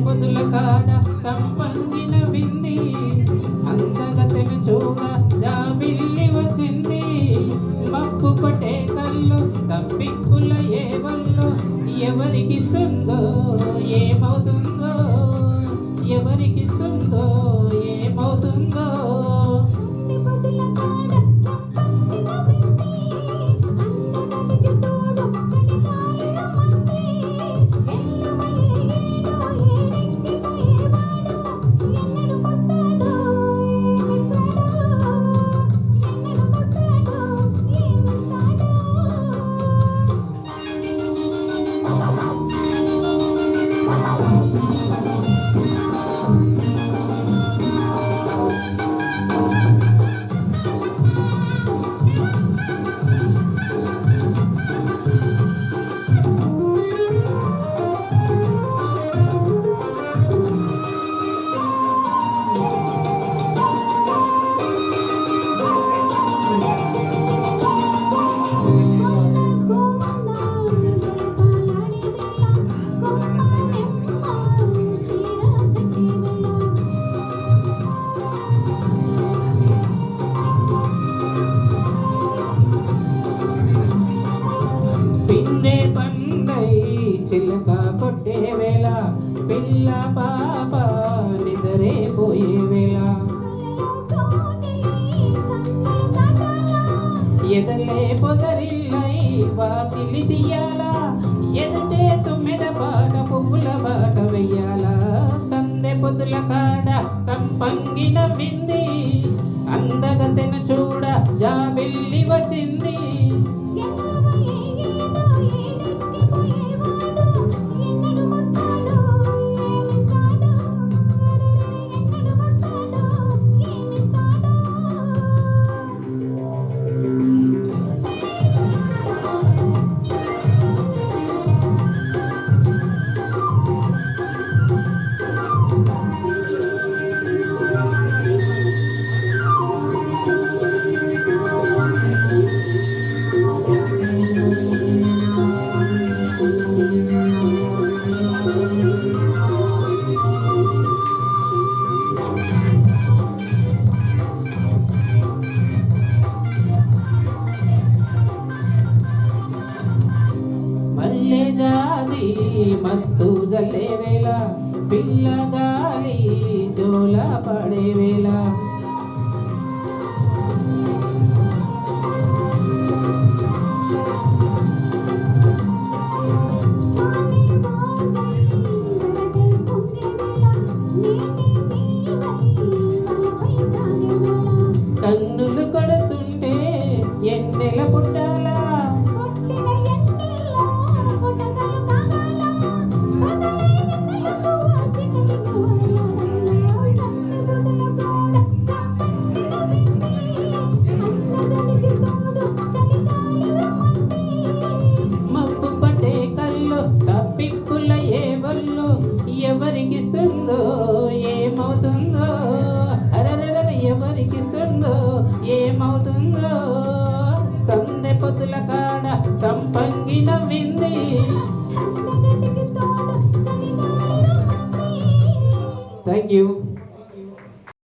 పొదుల కాడ సంపంగిన వింది అందగతెను చూడ జాబిల్లి వచ్చింది మప్పు కొట్టే కళ్ళు తప్పిక్కుల ఏవల్లో ఎవరికిస్తుందో ఏమవుతుందో ఎవరికిస్తుందో ఏమవుతుందో చిలక కొట్టే వేళ పిల్ల పాప నిద్రే పోయే వేళ ఎదలే పొదరిల్లై వాకిలి తీయాల ఎదుటే తుమ్మెద పాట పువ్వుల బాట వెయ్యాల సందె పొదుల కాడ సంపంగిన వింది అందగతెను చూడ జాబిల్లి వచ్చింది మల్లె జాజి మత్తు జల్లే వేళ పిల్ల గాలి జోల పడే వేళ కన్నులు కొడుతుంటే ఎన్నెల పుట్టాలా తప్పిక్కుల ఏవల్లో ఎవరికిస్తుందో ఏమవుతుందో అరరర ఎవరికిస్తుందో ఏమవుతుందో సందె పొద్దుల కాడ సంపంగిన వింది థ్యాంక్ యూ.